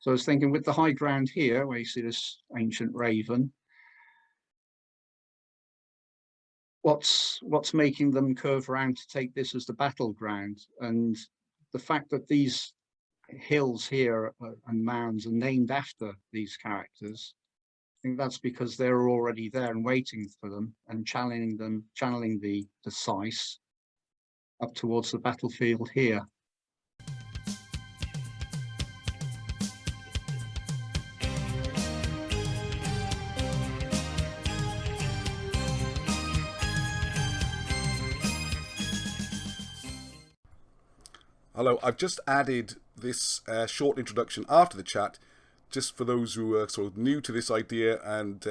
So I was thinking with the high ground here, where you see this ancient raven, what's making them curve around to take this as the battleground? And the fact that these hills here and mounds are named after these characters, I think that's because they're already there and waiting for them and channeling the Sais up towards the battlefield here. Hello, I've just added this short introduction after the chat, just for those who are sort of new to this idea and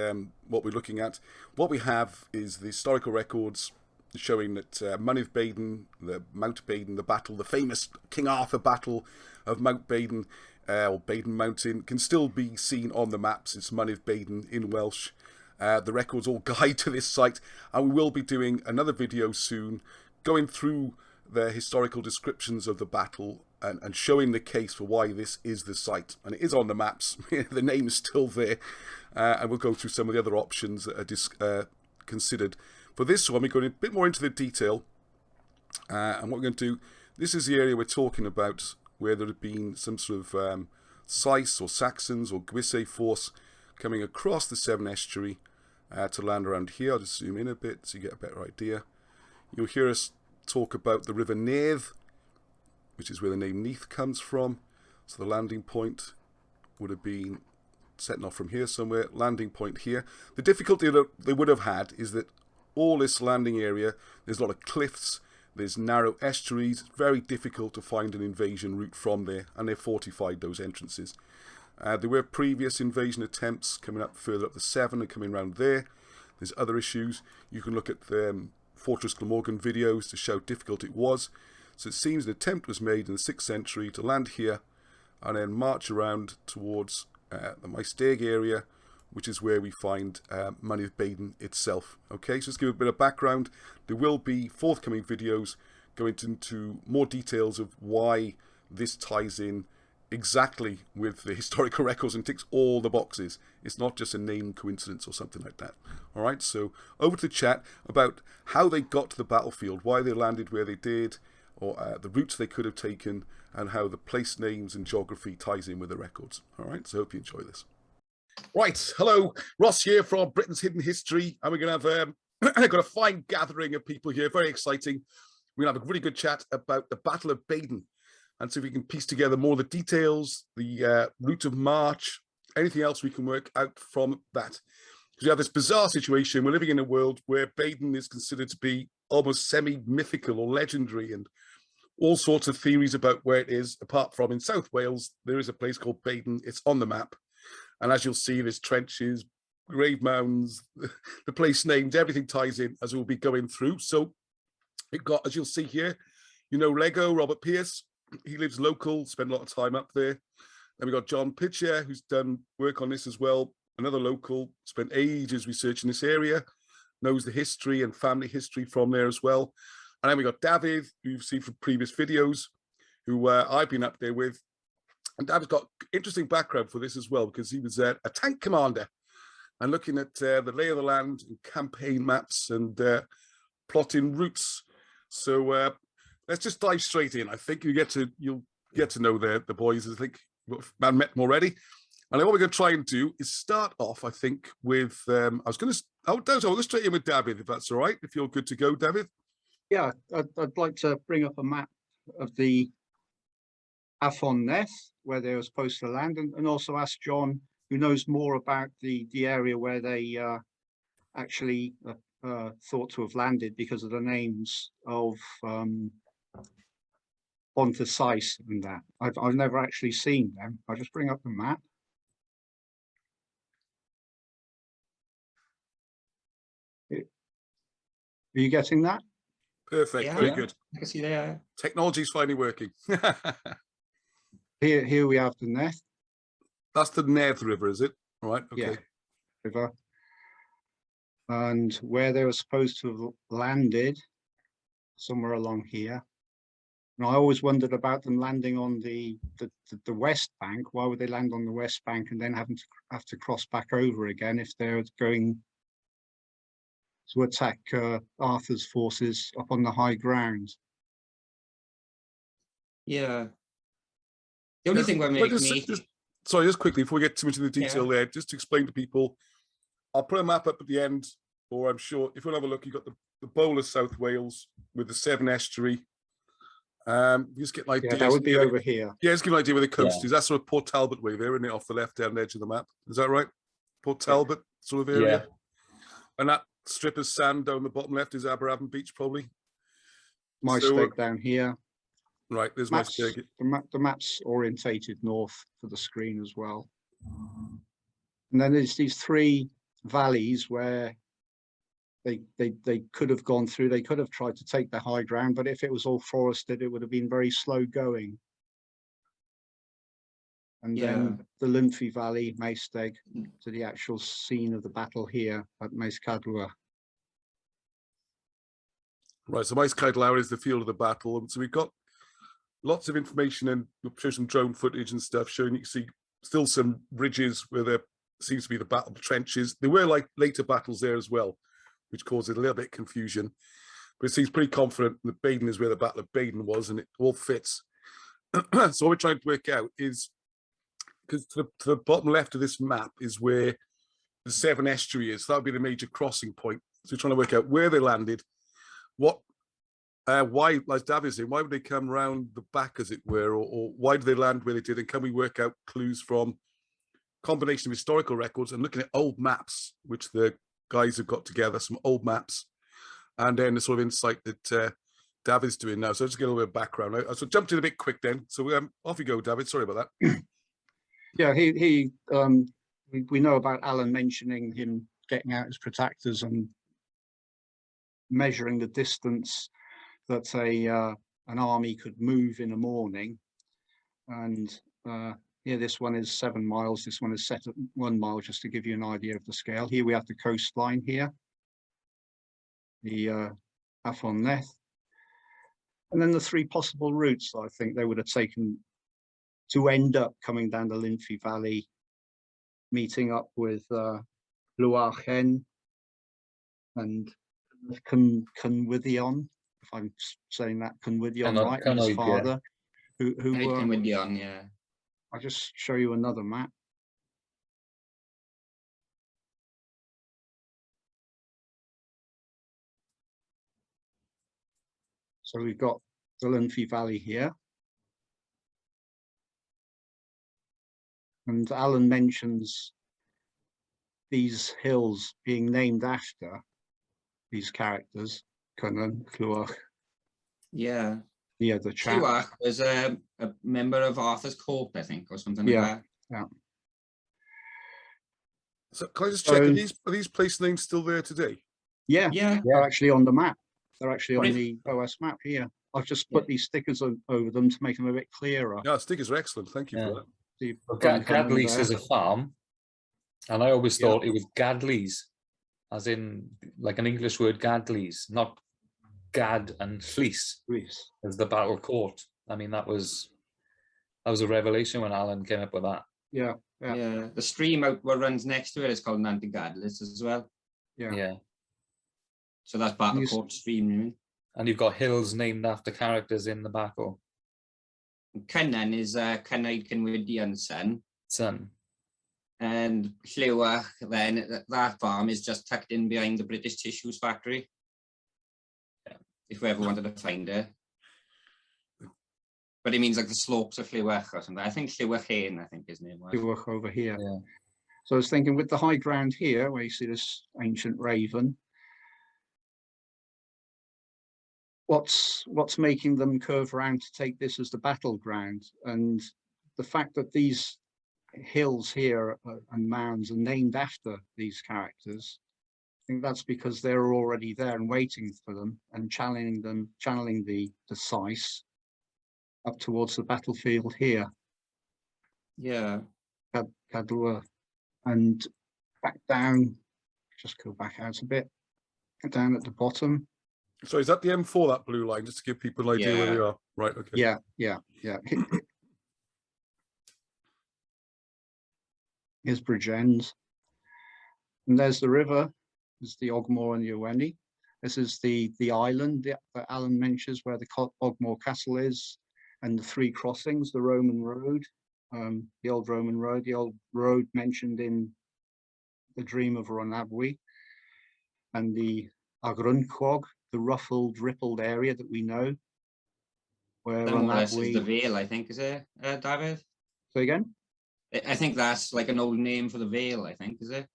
what we're looking at. What we have is the historical records showing that Mynydd Baedan, the Mount Badon, the battle, the famous King Arthur battle of Mount Badon, or Baden Mountain, can still be seen on the maps. It's Mynydd Baedan in Welsh. The records all guide to this site, and we will be doing another video soon, going through the historical descriptions of the battle and showing the case for why this is the site. And it is on the maps. The name is still there. And we'll go through some of the other options that are considered. For this one, we're going a bit more into the detail. And what we're going to do, this is the area we're talking about where there had been some sort of Sais or Saxons or Gwisse force coming across the Severn Estuary to land around here. I'll just zoom in a bit so you get a better idea. You'll hear us talk about the River Neath, which is where the name Neath comes from. So the landing point would have been setting off from here somewhere, landing point here. The difficulty that they would have had is that all this landing area, there's a lot of cliffs, there's narrow estuaries, it's very difficult to find an invasion route from there, and they've fortified those entrances. There were previous invasion attempts coming up further up the Severn and coming around there. There's other issues. You can look at the Fortress Glamorgan videos to show how difficult it was. So it seems an attempt was made in the 6th century to land here and then march around towards the Maesteg area, which is where we find Mynydd Baedan itself. Okay, so let's give a bit of background. There will be forthcoming videos going into more details of why this ties in exactly with the historical records and ticks all the boxes. It's not just a name coincidence or something like that. All right, so over to the chat about how they got to the battlefield, why they landed where they did, or the routes they could have taken, and how the place names and geography ties in with the records. All right, so I hope you enjoy this. Right, hello, Ross here from Britain's Hidden History, and we're going to have got a fine gathering of people here, very exciting. We're going to have a really good chat about the Battle of Baden, and see if we can piece together more of the details, the route of march, anything else we can work out from that. Because we have this bizarre situation. We're living in a world where Baden is considered to be almost semi-mythical or legendary, and all sorts of theories about where it is, apart from in South Wales, there is a place called Baden. It's on the map. And as you'll see, there's trenches, grave mounds, the place named, everything ties in as we'll be going through. So we've got, as you'll see here, you know, Lego, Robert Pearce. He lives local, spent a lot of time up there. Then we got John Pitcher, who's done work on this as well. Another local, spent ages researching this area, knows the history and family history from there as well. And then we got David, who you've seen from previous videos, who I've been up there with. And David's got interesting background for this as well, because he was a tank commander and looking at the lay of the land and campaign maps and plotting routes. So let's just dive straight in. I think you'll get to know the boys. I think you've met them already. And what we're going to try and do is start off, I think, with I'll go straight in with David, if that's all right. If you're good to go, David. Yeah, I'd like to bring up a map of the Afon Neth, where they were supposed to land, and also ask John, who knows more about the area where they actually thought to have landed because of the names of onto Sais and that. I've never actually seen them. I'll just bring up the map. Are you getting that? Perfect. Yeah, Very good. I can see there. Technology's finally working. Here we have the Neth. That's the Neth River, is it? All right. Okay. Yeah, river. And where they were supposed to have landed, somewhere along here. And I always wondered about them landing on the west bank. Why would they land on the west bank and then have to cross back over again if they're going to attack Arthur's forces up on the high ground? Yeah. The only thing that makes me... Sorry, just quickly, before we get too much into the detail there, just to explain to people, I'll put a map up at the end, or I'm sure, if you want to have a look, you've got the bowl of South Wales with the Severn Estuary. Just get an idea. Yeah, that would be over here. Yeah, just give an idea where the coast is. That's sort of Port Talbot way there, isn't it, off the left-hand edge of the map? Is that right? Port Talbot sort of area? Yeah. And that strip of sand down the bottom left is Aberafon Beach, probably? Mynydd down here. Right, there's Maps, Mynydd. the map's orientated north for the screen as well. And then there's these three valleys where they could have gone through. They could have tried to take the high ground, but if it was all forested, it would have been very slow going. And then the Lynfi Valley, Maesteg, to the actual scene of the battle here at Maes Cadwa. Right, so Maes Cadwa is the field of the battle. And so we've got lots of information, and we'll show some drone footage and stuff showing you can see still some ridges where there seems to be the battle trenches. There were like later battles there as well, which caused a little bit of confusion. But it seems pretty confident that Baden is where the Battle of Baden was, and it all fits. So what we're trying to work out is, because to the bottom left of this map is where the Severn Estuary is. So that would be the major crossing point. So we're trying to work out where they landed, why, like David said, why would they come round the back, as it were, or why did they land where they did? And can we work out clues from combination of historical records and looking at old maps, which the guys have got together, some old maps, and then the sort of insight that David's doing now. So just get a little bit of background. So jumped in a bit quick then. So off you go, David. Sorry about that. Yeah, we know about Alan mentioning him getting out his protectors and measuring the distance that an army could move in a morning. And here, this one is 7 miles. This one is set at 1 mile, just to give you an idea of the scale. Here we have the coastline here, the Afon Neth. And then the 3 possible routes I think they would have taken to end up coming down the Lynfi Valley, meeting up with Lluarchen and Cynwyddion, if I'm saying that Cynwyddion right, and his father, who Cynwyddion, yeah. I'll just show you another map. So we've got the Lynfi Valley here. And Alan mentions these hills being named after these characters, Cynan, Clwach. Yeah. Yeah, the chap. Clwach was a member of Arthur's court, I think, or something like that. Yeah. So can I just check, are these place names still there today? Yeah, they're actually on the map. They're actually on the OS map here. I've just put these stickers over them to make them a bit clearer. Yeah, stickers are excellent. Thank you for that. Gadleys is a farm, and I always thought it was Gadleys, as in like an English word, Gadleys, not Gad and Fleece as the battle court. I mean, that was a revelation when Alan came up with that. Yeah. The stream out what runs next to it is called Nantigadlis as well. Yeah. So that's battle court stream, you mean? And you've got hills named after characters in the battle. Cynan is Cynaid Cynwydion's son. And Llywarch, then, that farm is just tucked in behind the British Tissues factory. Yeah. If we ever wanted to find it. But it means like the slopes of Llywarch or something. I think Llywarchen, I think his name was. Llywarch over here. Yeah. So I was thinking, with the high ground here, where you see this ancient raven, what's making them curve around to take this as the battleground? And the fact that these hills here and mounds are named after these characters, I think that's because they're already there and waiting for them and channeling the Sais up towards the battlefield here. Yeah. Cadwa. And back down, just go back out a bit, down at the bottom. So is that the M4, that blue line, just to give people an idea where they are? Right. Okay. Yeah. Here's Bridgend. And there's the river. There's the Ogmore and the Iwenny. This is the island that Alan mentions where the Ogmore Castle is, and the 3 crossings, the Roman road, the old Roman road, the old road mentioned in the Dream of Rhonabwy, and the Agrunquog, the ruffled, rippled area that we know, where That more or less is the Rhonabwy... Vale, I think, is it, David? Say again? I think that's like an old name for the Vale, I think, is it?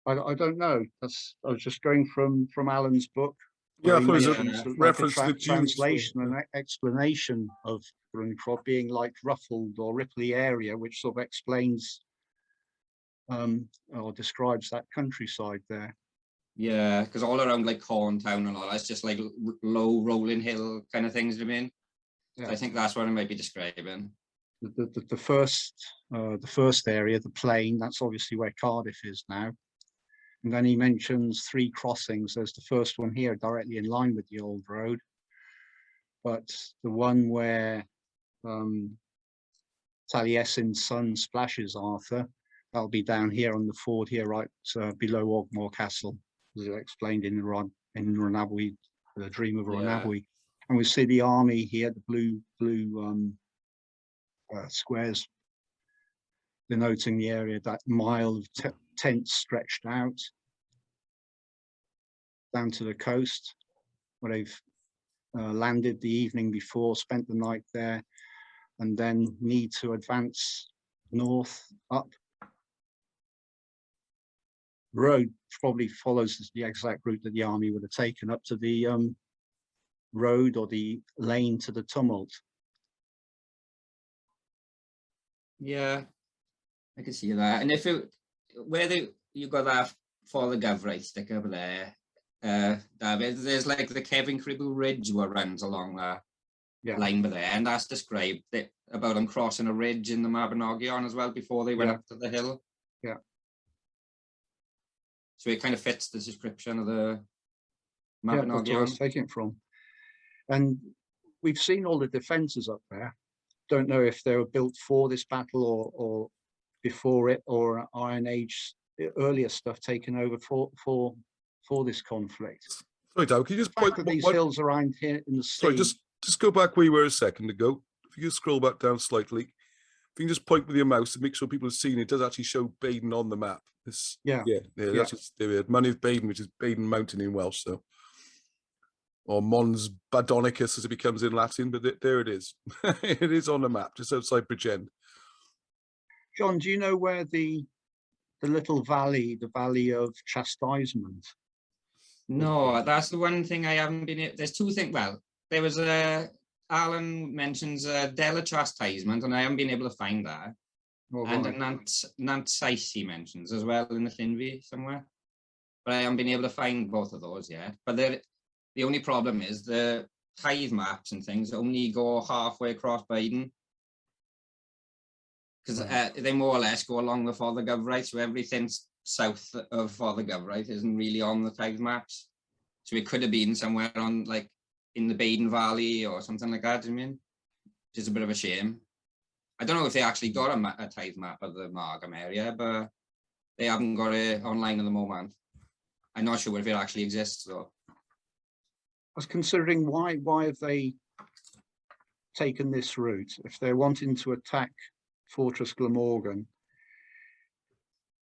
I don't know. I was just going from Alan's book. Yeah, I He thought it was mentions a like reference to the dunes. translation and explanation of Grunkrod being like ruffled or ripply area, which sort of explains or describes that countryside there. Yeah, because all around like Corntown and all that's just like low rolling hill kind of things, I mean. Yeah. So I think that's what I might be describing. The first area, the plain, that's obviously where Cardiff is now. And then he mentions 3 crossings. There's the first one here directly in line with the old road. But the one where Taliesin's son splashes Arthur, that'll be down here on the ford here, right below Ogmore Castle, as explained in Rhonabwy, the Dream of Rhonabwy. And we see the army here, the blue squares denoting the area, that mile of tents stretched out down to the coast, where they've landed the evening before, spent the night there, and then need to advance north up. The road probably follows the exact route that the army would have taken up to the road or the lane to the tumult. Yeah, I can see that. And if you got that for the Gyfraith stick over there, David, there's like the Kevin Cribble Ridge what runs along that line by there, and that's described about them crossing a ridge in the Mabinogion as well before they went up to the hill. Yeah. So it kind of fits the description of the Mabinogion. Yeah, that's where I was taking it from. And we've seen all the defences up there. Don't know if they were built for this battle or before it, or Iron Age earlier stuff taken over for this conflict. Sorry, Dow, can you just point these hills around here in the sea? Sorry, just go back where you were a second ago. If you just scroll back down slightly, if you can just point with your mouse to make sure people have seen it, does actually show Baden on the map. That's just Mynydd Baedan, which is Baden Mountain in Welsh, so, or Mons Badonicus as it becomes in Latin, but there it is. It is on the map, just outside Bridgend. John, do you know where the little valley, the Valley of Chastisement? No, that's the one thing I haven't been. There's 2 things. Well, there was Alan mentions Dela Chastisement, and I haven't been able to find that. Oh, and right. Nant Sais he mentions as well in the Llinvi somewhere, but I haven't been able to find both of those yet. But the only problem is the tithe maps and things only go halfway across Baden, because they more or less go along the Father Gyfraith, so everything south of Father Gyfraith isn't really on the tithe maps. So it could have been somewhere on like in the Baden Valley or something like that, I mean, which is a bit of a shame. I don't know if they actually got a tithe map of the Margam area, but they haven't got it online at the moment. I'm not sure if it actually exists though. I was considering why have they taken this route? If they're wanting to attack Fortress Glamorgan,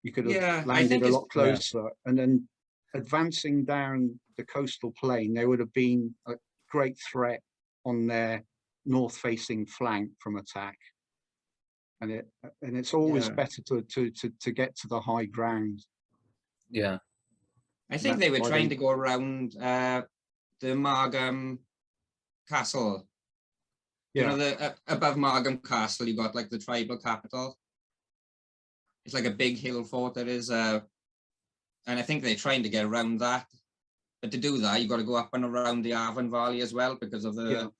you could have landed a lot closer, and then advancing down the coastal plain, there would have been a great threat on their north-facing flank from attack. And it's always better to get to the high ground. Yeah, I think they were trying to go around the Margam Castle. You know, above Margam Castle, you got like the tribal capital. It's like a big hill fort there is, and I think they're trying to get around that. But to do that, you got to go up and around the Avon Valley as well because of the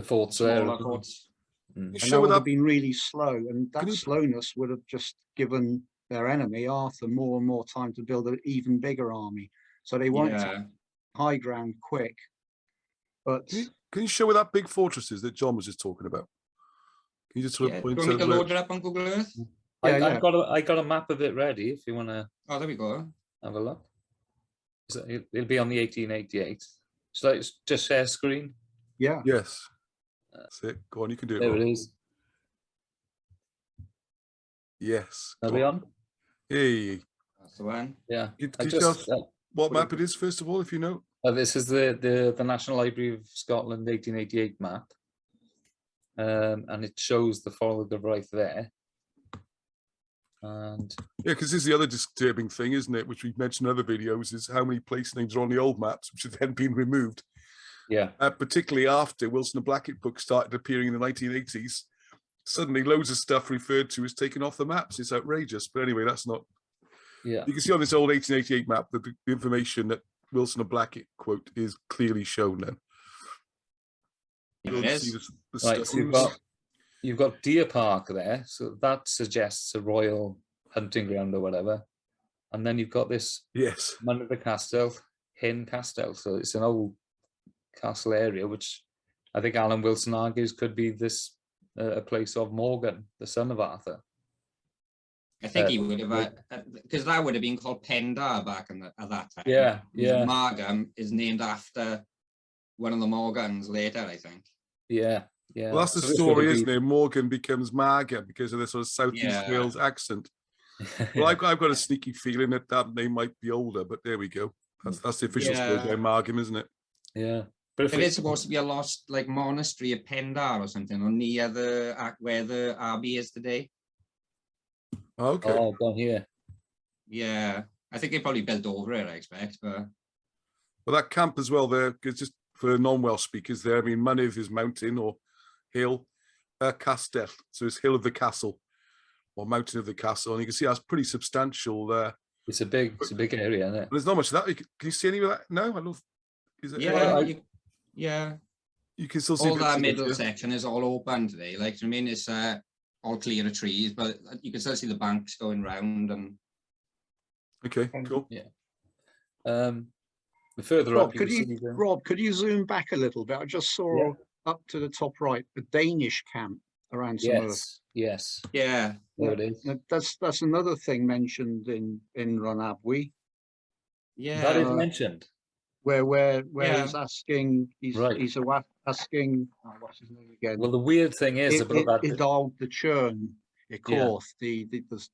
forts smaller forts. And that would have been really slow, and that slowness would have just given their enemy, Arthur, more and more time to build an even bigger army. So they want high ground quick. But Can you show where that big fortress is that John was just talking about? Can you just sort of Do point you want me to out load it up on Google Earth? Yeah, I got a map of it ready if you want to Oh, there we go. have a look. It'll be on the 1888. So it's just share screen. yeah, Yes. That's it. Go on, you can do it. There Rob. it is. Yes. Are go we on. on? Hey. That's the one. Yeah. Can I you tell just us what map it is, first of all, if you know? this is the National Library of Scotland 1888 map. And it shows the Ffordd right there. And Yeah, because this is the other disturbing thing, isn't it? Which we've mentioned in other videos, is how many place names are on the old maps, which have then been removed. yeah, Particularly after Wilson and Blackett books started appearing in the 1980s. Suddenly loads of stuff referred to is taken off the maps. It's outrageous. But anyway, that's not... yeah. You can see on this old 1888 map that the information that Wilson and Blackett quote is clearly shown then. Here it See is. the Right, stones. so you've got Deer Park there, so that suggests a royal hunting ground or whatever. And then you've got this Yes. Mynydd Castell, Hen Castell. So it's an old castle area, which I think Alan Wilson argues could be this a place of Morgan, the son of Arthur. I think he would have, because that would have been called Pendar back at that time. Yeah, yeah. Margam is named after one of the Morgans later, I think. Yeah, yeah. Well, that's the So story, isn't it? Morgan becomes Marga because of this sort of Southeast Wales accent. Well, I've got a sneaky feeling that name might be older, but there we go. That's the official story by Margam, isn't it? Yeah. But it is supposed to be a lost like monastery of Pendar or something, or near where the abbey is today. Okay. Oh, down here. Yeah, I think they probably built over it, I expect. But well, that camp as well there, because just for non-Welsh speakers there, I mean, Mynydd is mountain or hill, Castell, so it's hill of the castle or mountain of the castle, and you can see that's pretty substantial there. It's a big area, isn't it? There's not much of that. Can you see any of that? No, I don't know. Is it? Yeah, you can still see all that middle section is all open today. Like, I mean, it's all clear of trees, but you can still see the banks going round. And okay, cool. Yeah. The further Rob, up, Rob, could you zoom back a little bit? I just saw up to the top right a Danish camp around some earth. Yes. Yeah. There it is. That's another thing mentioned in Runabwy. Yeah. That is mentioned. Where he's asking, he's asking, what's his name again? Well, the weird thing is about that. Idol the churn, Korth, the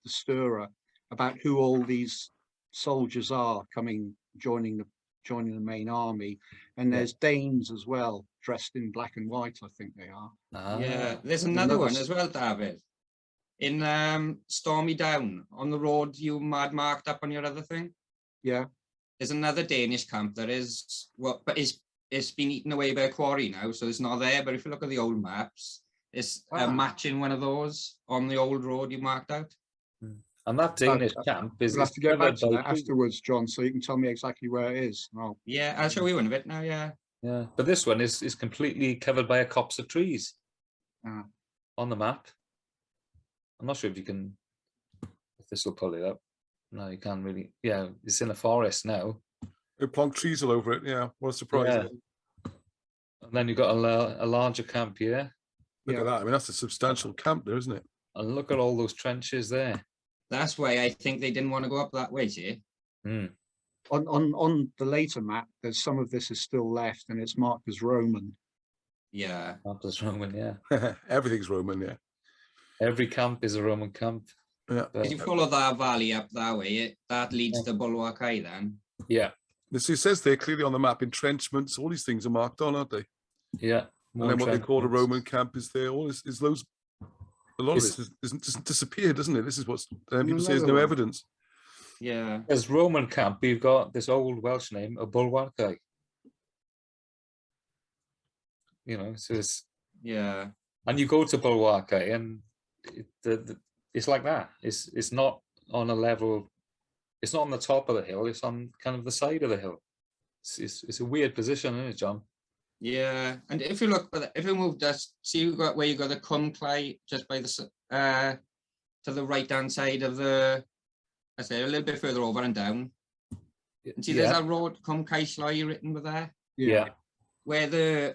stirrer, about who all these soldiers are coming, joining the main army, and there's Danes as well, dressed in black and white. I think they are. Yeah, there's another one as well, David. In Stormy Down on the road you marked up on your other thing. Yeah. There's another Danish camp that is but it's been eaten away by a quarry now, so it's not there. But if you look at the old maps, it's matching one of those on the old road you marked out. And that Danish camp is. We'll have to get back to that afterwards, John, so you can tell me exactly where it is. Yeah, I'll show you one of it now. Yeah. Yeah, but this one is completely covered by a copse of trees on the map. I'm not sure if this will pull it up. No, you can't really. Yeah, it's in a forest now. They plant trees all over it. Yeah, what a surprise. Yeah. And then you've got a larger camp here. Look at that. I mean, that's a substantial camp there, isn't it? And look at all those trenches there. That's why I think they didn't want to go up that way, see? On the later map, there's some of this is still left, and it's marked as Roman. Yeah. Marked as Roman, yeah. Everything's Roman, yeah. Every camp is a Roman camp. Yeah. If you follow that valley up that way, that leads to Bulwark High then. Yeah. It says there clearly on the map, entrenchments, all these things are marked on, aren't they? Yeah. And then what they call a Roman camp is there. All is loads. A lot of this doesn't disappear, doesn't it? This is what people say there's no evidence. Yeah. As Roman camp, you've got this old Welsh name, a Bulwark High. You know, so it's and you go to Bulwark High, and it's like that. It's not on a level. It's not on the top of the hill. It's on kind of the side of the hill. It's a weird position, isn't it, John? Yeah, and if you look, if you move just see where you got the Cwmclai just by the to the right hand side of the, I say a little bit further over and down. And see, there's that road Cwmclai written with there. Yeah. where the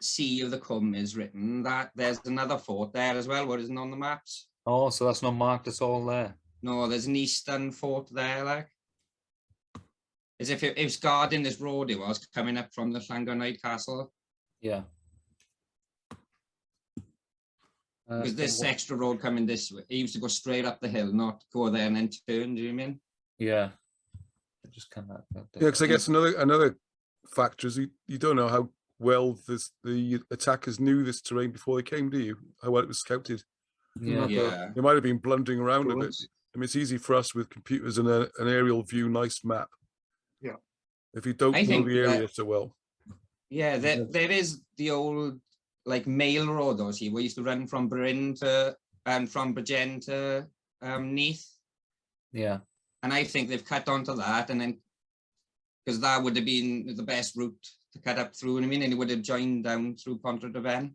Sea of the Cwm is written, that there's another fort there as well, what isn't on the maps. Oh, so that's not marked at all there. No, there's an eastern fort there, like. As if it was guarding this road it was, coming up from the Llangolnied Castle. Yeah. Because this extra road coming this way, it used to go straight up the hill, not go there and then turn, do you mean? Yeah. Just kind of. Yeah, because I guess another factor is you don't know how well the attackers knew this terrain before they came, do you? How well it was scouted. Yeah. They might have been blundering around a bit. I mean, it's easy for us with computers and an aerial view, nice map. Yeah. If you don't know the area so well. Yeah, there is the old like mail road, though, see, we used to run from Bryn to and from Bridgen to Neath. Yeah. And I think they've cut onto that, and then because that would have been the best route to cut up through, and I mean, and it would have joined down through Pontrhydyfen.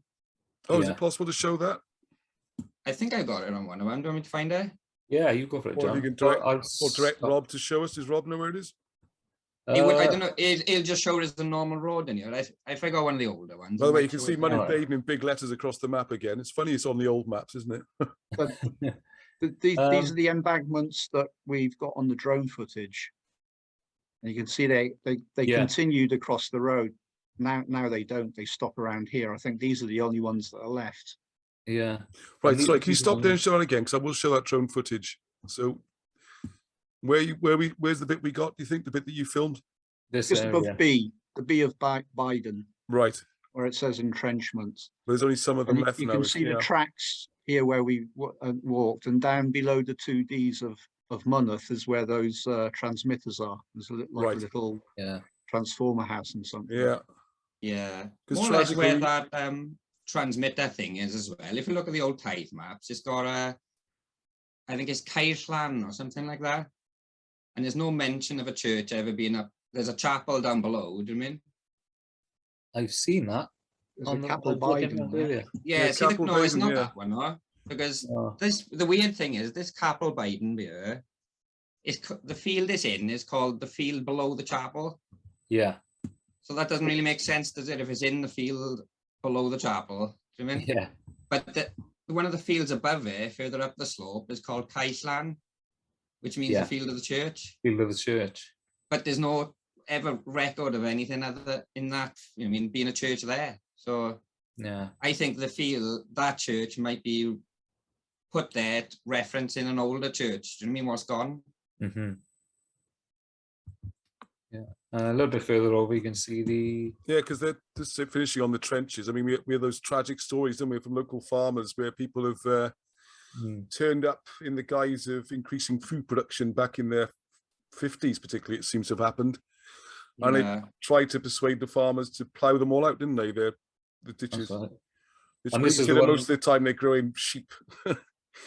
Oh, is it possible to show that? I think I got it on one of them. Do you want me to find it? Yeah, you go for it, John. Or if you can direct Rob to show us. Does Rob know where it is? I don't know. It'll just show it as the normal road in here. I forgot one of the older ones. By the way, you can see Mynydd Baedan in big letters across the map again. It's funny it's on the old maps, isn't it? But these are the embankments that we've got on the drone footage. And you can see they continued across the road. Now they don't. They stop around here. I think these are the only ones that are left. Yeah. Right. So can you stop there and show it again? Because I will show that drone footage. So where's the bit we got? Do you think the bit that you filmed? This just above B, the B of Badon. Right. Where it says entrenchments. There's only some of them left you now. You can see the tracks here where we walked, and down below the 2Ds of Mynydd is where those transmitters are. There's a little transformer house and something. Yeah. Yeah. More or less where that transmitter thing is as well. If you look at the old tithe maps, it's got I think it's Caerllan or something like that. And there's no mention of a church ever being up. There's a chapel down below, do you mean? I've seen that. There's a Capel Baedan. Yeah, see, no, it's not that one, no? Because the weird thing is, this Capel Baedan here, the field it's in is called the field below the chapel. Yeah. So that doesn't really make sense, does it? If it's in the field below the chapel, do you mean? Yeah. But one of the fields above it, further up the slope, is called Caerllan, which means the field of the church. Field of the church. But there's no ever record of anything other in that, I mean, being a church there. So yeah, I think that church might be put there referencing an older church. Do you know what I mean? What's gone? Mm-hmm. Yeah. A little bit further over, you can see the... Yeah, because they're just finishing on the trenches. I mean, we have those tragic stories, don't we, from local farmers where people have turned up in the guise of increasing food production back in their 50s, particularly, it seems to have happened. And they tried to persuade the farmers to plough them all out, didn't they? The ditches. Right. It's really most of the time they're growing sheep.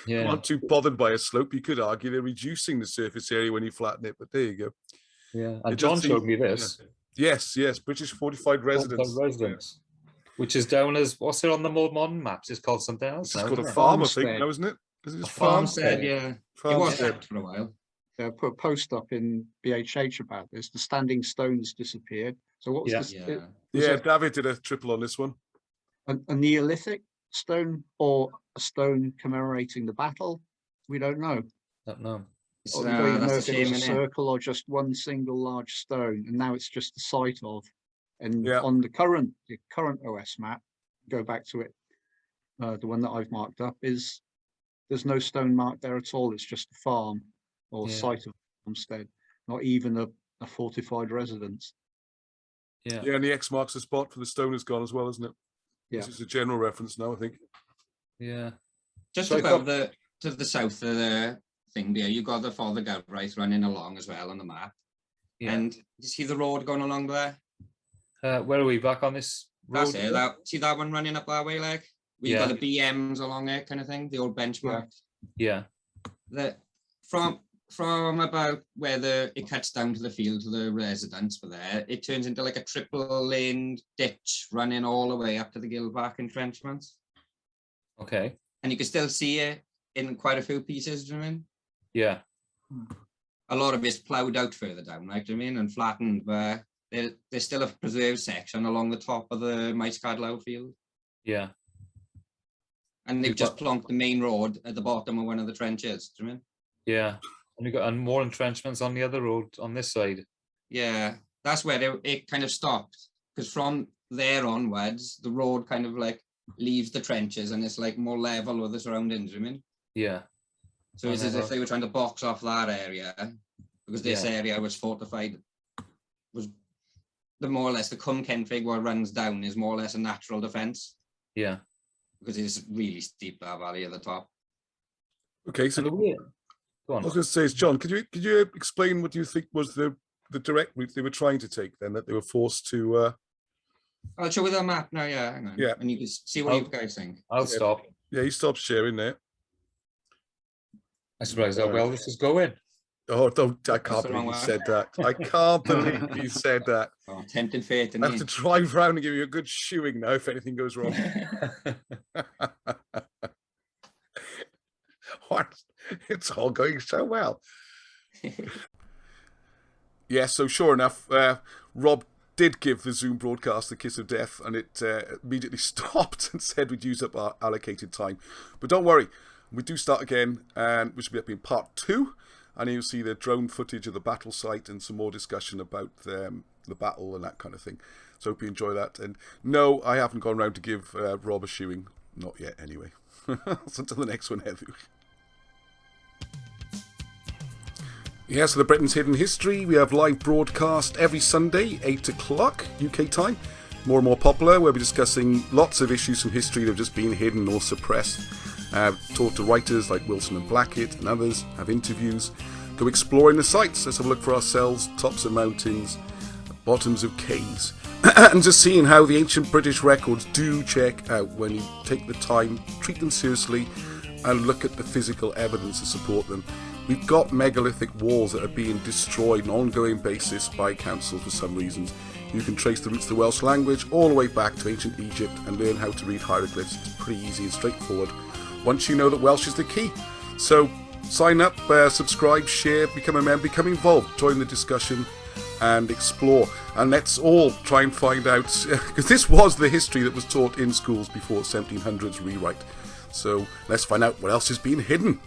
Yeah. Not too bothered by a slope. You could argue they're reducing the surface area when you flatten it, but there you go. Yeah, and John showed me this. Yes, British fortified residence. Which is down as, what's it on the more modern maps? It's called something else. It's called a farm, I think, now, isn't it? Is it farmstead? Yeah. It was that for a while. They put a post up in BHH about this. The standing stones disappeared. So what was this? Yeah, David did a triple on this one. A Neolithic stone or a stone commemorating the battle? We don't know. Don't know. Or we don't know if it was a circle or just one single large stone, and now it's just the site of. And on the current OS map, go back to it, the one that I've marked up there's no stone marked there at all. It's just a farm or site of homestead, not even a fortified residence. Yeah, and the X marks the spot for the stone has gone as well, isn't it? Yeah, this is a general reference now, I think. Yeah, just above to the south of the thing there, you got the Father Galbraith running along as well on the map. Yeah. And you see the road going along there? Where are we, back on this road? That's it. See that one running up that way, like? We got the BMs along it, kind of thing, the old benchmark. Yeah. From about where it cuts down to the field to the residence for there, it turns into like a triple laned ditch running all the way up to the Gilback entrenchments. Okay. And you can still see it in quite a few pieces, do you know what I mean? Yeah. A lot of it's ploughed out further down, right? Do you know what I mean? And flattened, but there's still a preserved section along the top of the Maes Cadlawr field. Yeah. And they've just plonked the main road at the bottom of one of the trenches. Do you mean? Yeah. And you've got more entrenchments on the other road on this side. Yeah, that's where it kind of stopped. Because from there onwards, the road kind of like leaves the trenches and it's like more level with the surroundings. Do you mean? Yeah. So it's as if they were trying to box off that area because this area was fortified. Was the more or less the Cwm Cenffig where it runs down is more or less a natural defence. Yeah. Because it's really steep, that valley at the top. Okay, so Go on. I was going to say, John, could you explain what you think was the direct route they were trying to take then, that they were forced to... I'll show you the map now, yeah, hang on. Yeah. And you can see what you guys think. I'll stop. Yeah, you stopped sharing there. I surprised how well this is going. Oh, I can't believe you said that. I can't believe you said that. Oh, tempting fate. I have to drive round and give you a good shoeing now if anything goes wrong. What? It's all going so well. Yeah, so sure enough, Rob did give the Zoom broadcast the kiss of death, and it immediately stopped and said we'd use up our allocated time. But don't worry, we do start again, and we should be up in part 2. And you'll see the drone footage of the battle site and some more discussion about the battle and that kind of thing. So hope you enjoy that. And no, I haven't gone round to give Rob a shoeing. Not yet, anyway. So until the next one, Heather. Yeah, so the Britain's Hidden History. We have live broadcast every Sunday, 8 o'clock UK time. More and more popular. We'll be discussing lots of issues from history that have just been hidden or suppressed. Talk to writers like Wilson and Blackett and others, have interviews, go exploring the sites. Let's have a look for ourselves, tops of mountains, bottoms of caves, and just seeing how the ancient British records do check out when you take the time, treat them seriously, and look at the physical evidence to support them. We've got megalithic walls that are being destroyed on an ongoing basis by councils for some reasons. You can trace the roots of the Welsh language all the way back to ancient Egypt and learn how to read hieroglyphs. It's pretty easy and straightforward once you know that Welsh is the key. So sign up, subscribe, share, become a member, become involved, join the discussion and explore. And let's all try and find out, because this was the history that was taught in schools before 1700s rewrite. So let's find out what else has been hidden.